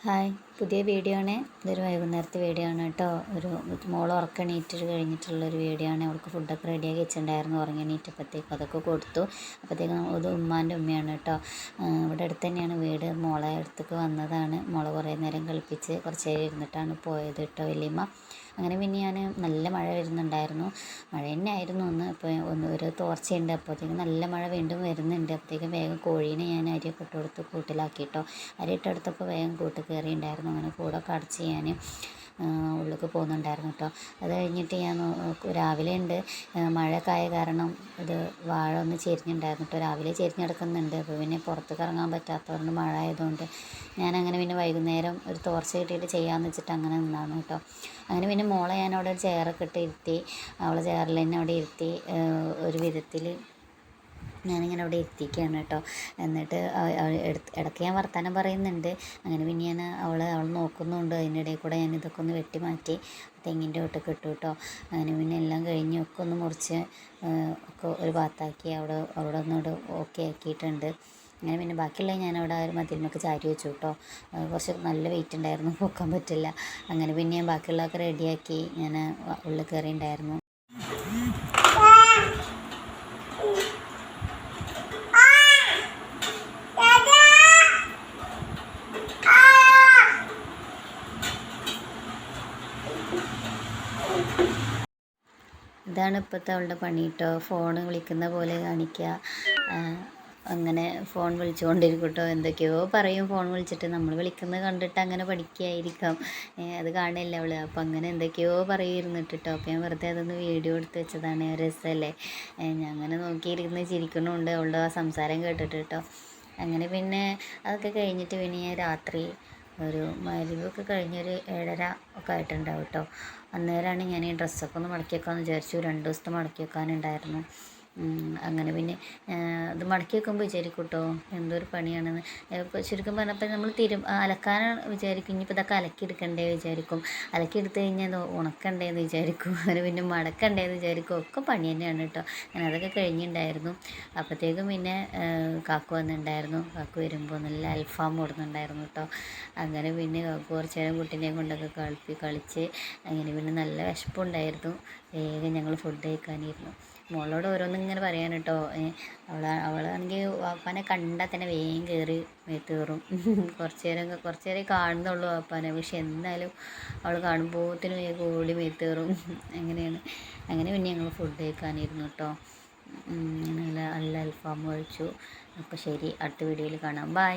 Hi, പുതിയ video ആണ്. ഇതൊരു വൈകുന്നേരത്തെ വീഡിയോ ആണ് കേട്ടോ. ഒരു മോൾ ഉറക്കണീറ്റ് കഴിഞ്ഞിട്ടുള്ളൊരു വീഡിയോ ആണ്. അവൾക്ക് ഫുഡൊക്കെ റെഡിയാക്കി വെച്ചിട്ടുണ്ടായിരുന്നു. ഉറങ്ങണീറ്റപ്പോഴത്തേക്കും അതൊക്കെ കൊടുത്തു. അപ്പോഴത്തേക്കും ഇത് ഉമ്മാൻ്റെ ഉമ്മയാണ് കേട്ടോ. ഇവിടെ അടുത്ത് തന്നെയാണ് വീട്. മോളെ അടുത്തേക്ക് വന്നതാണ്. മോളെ കുറേ നേരം കളിപ്പിച്ച് കുറച്ച് നേരം ഇരുന്നിട്ടാണ് പോയത് കേട്ടോ വലിയമ്മ. അങ്ങനെ പിന്നെ ഞാൻ നല്ല മഴ വരുന്നുണ്ടായിരുന്നു. മഴ തന്നെ ആയിരുന്നു ഒന്ന് ഒരു തോർച്ചയുണ്ട്. അപ്പോഴത്തേക്കും നല്ല മഴ വീണ്ടും വരുന്നുണ്ട്. അപ്പോഴത്തേക്കും വേഗം കോഴീനെ ഞാൻ അരിയൊക്കെ ഇട്ട് കൊടുത്ത് കൂട്ടിലാക്കിയിട്ടോ. അരി ഇട്ടെടുത്തപ്പോൾ വേഗം കൂട്ട് കയറിയിട്ടുണ്ടായിരുന്നു. അങ്ങനെ കൂടൊക്കെ അടച്ച് ഞാൻ ഉള്ളിലേക്ക് പോകുന്നുണ്ടായിരുന്നു കേട്ടോ. അത് കഴിഞ്ഞിട്ട് ഞാൻ രാവിലെ ഉണ്ട് മഴക്കായ കാരണം ഇത് വാഴ ഒന്ന് ചെരിഞ്ഞിട്ടുണ്ടായിരുന്നു കേട്ടോ. രാവിലെ ചെരിഞ്ഞെടുക്കുന്നുണ്ട്. അപ്പോൾ പിന്നെ പുറത്തേക്ക് ഇറങ്ങാൻ പറ്റാത്തതുകൊണ്ട് മഴ ആയതുകൊണ്ട് ഞാനങ്ങനെ പിന്നെ വൈകുന്നേരം ഒരു തോർച്ച കിട്ടിയിട്ട് ചെയ്യാമെന്ന് വെച്ചിട്ട് അങ്ങനെ നിന്നാണ് കേട്ടോ. അങ്ങനെ പിന്നെ മോളെ ഞാൻ അവിടെ ചെയറൊക്കെ ഇട്ട് ഇരുത്തി. അവളെ ചെയറിൽ തന്നെ അവിടെ ഇരുത്തി ഒരു വിധത്തിൽ ഞാനിങ്ങനെ അവിടെ എത്തിക്കുകയാണ് കേട്ടോ. എന്നിട്ട് ഇടയ്ക്ക് ഞാൻ വർത്തമാനം പറയുന്നുണ്ട്. അങ്ങനെ പിന്നെ ഞാൻ അവൾ നോക്കുന്നുണ്ട്. അതിനിടയിൽ കൂടെ ഞാൻ ഇതൊക്കെ ഒന്ന് വെട്ടി മാറ്റി തെങ്ങിൻ്റെ ഒട്ടൊക്കെ ഇട്ടു കേട്ടോ. അങ്ങനെ പിന്നെ എല്ലാം കഴിഞ്ഞ് ഒക്കെ ഒന്ന് മുറിച്ച് ഒക്കെ ഒരു ഭാഗത്താക്കി അവിടെ ഒന്നുകൂടെ ഓക്കെ ആക്കിയിട്ടുണ്ട്. അങ്ങനെ പിന്നെ ബാക്കിയുള്ള ഞാനവിടെ ഒരു മതിൽമൊക്കെ ചാരി വെച്ചു കേട്ടോ. കുറച്ച് നല്ല വെയിറ്റ് ഉണ്ടായിരുന്നു, പൊക്കാൻ പറ്റില്ല. അങ്ങനെ പിന്നെ ഞാൻ ബാക്കിയുള്ളതൊക്കെ റെഡിയാക്കി ഞാൻ ഉള്ളിൽ കയറിയിട്ടുണ്ടായിരുന്നു. ഇതാണ് ഇപ്പോഴത്തെ അവളുടെ പണി കേട്ടോ. ഫോൺ വിളിക്കുന്ന പോലെ കാണിക്കുക. അങ്ങനെ ഫോൺ വിളിച്ചുകൊണ്ടിരിക്കും കേട്ടോ. എന്തൊക്കെയോ പറയും ഫോൺ വിളിച്ചിട്ട്. നമ്മൾ വിളിക്കുന്നത് കണ്ടിട്ട് അങ്ങനെ പഠിക്കുകയായിരിക്കാം. അത് കാണില്ല അവൾ. അപ്പം അങ്ങനെ എന്തൊക്കെയോ പറയുന്നിട്ട് കേട്ടോ. അപ്പോൾ ഞാൻ വെറുതെ അതൊന്ന് വീഡിയോ എടുത്ത് വെച്ചതാണ്. രസമല്ലേ. ഞാൻ അങ്ങനെ നോക്കിയിരിക്കുന്ന ചിരിക്കണമുണ്ട് അവളുടെ ആ സംസാരം കേട്ടിട്ട് കേട്ടോ. അങ്ങനെ പിന്നെ അതൊക്കെ കഴിഞ്ഞിട്ട് പിന്നെ ഞാൻ രാത്രി ഒരു മഗ്‌രിബൊക്കെ കഴിഞ്ഞൊരു 7:30 ഒക്കെ ആയിട്ടുണ്ടാവും കേട്ടോ. അന്നേരമാണ് ഞാൻ ഈ ഡ്രസ്സൊക്കെ ഒന്ന് മടക്കി വെക്കാമെന്ന് വിചാരിച്ചു. 2 ദിവസത്തെ മടക്കി വെക്കാനുണ്ടായിരുന്നു. അങ്ങനെ പിന്നെ ഇത് മടക്കി വെക്കുമ്പോൾ വിചാരിക്കും കേട്ടോ എന്തൊരു പണിയാണെന്ന്. ഇപ്പോൾ ചുരുക്കം പറഞ്ഞപ്പോൾ നമ്മൾ അലക്കാനാണ് വിചാരിക്കും. ഇനിയിപ്പോൾ ഇതൊക്കെ അലക്കിയെടുക്കണ്ടേ വിചാരിക്കും. അലക്കിയെടുത്ത് കഴിഞ്ഞാൽ അത് ഉണക്കണ്ടേന്ന് വിചാരിക്കും. അങ്ങനെ പിന്നെ മടക്കണ്ടേന്ന് വിചാരിക്കും. ഒക്കെ പണി തന്നെയാണ് കേട്ടോ. ഞാൻ അതൊക്കെ കഴിഞ്ഞിട്ടുണ്ടായിരുന്നു. അപ്പോഴത്തേക്കും പിന്നെ കാക്കു വന്നിട്ടുണ്ടായിരുന്നു. കാക്കു വരുമ്പോൾ നല്ല അൽഫാം കൊടുക്കുന്നുണ്ടായിരുന്നു കേട്ടോ. അങ്ങനെ പിന്നെ കാക്കു കുറച്ച് നേരം കുട്ടീനെയും കൊണ്ടൊക്കെ കളിച്ച് അങ്ങനെ പിന്നെ നല്ല വിശപ്പുണ്ടായിരുന്നു. വേഗം ഞങ്ങൾ ഫുഡ് കഴിക്കാനിരുന്നു. മോളോട് ഓരോന്നിങ്ങനെ പറയാൻ കേട്ടോ. അവളാണെങ്കിൽ വാപ്പാനെ കണ്ടാൽ തന്നെ വേഗം കയറി മേത്ത് കയറും. കുറച്ച് നേരം കാണുന്നുള്ളൂ വാപ്പാനെ. പക്ഷെ എന്നാലും അവൾ കാണുമ്പോഴത്തേനും വേഗം ഓടി മേത്ത് കയറും. അങ്ങനെയാണ്. അങ്ങനെ പിന്നെ ഞങ്ങൾ ഫുഡ് കഴിക്കാനിരുന്നു കേട്ടോ. നല്ല അൽഫാം കഴിച്ചു. അപ്പോൾ ശരി, അടുത്ത വീഡിയോയിൽ കാണാം. ബൈ.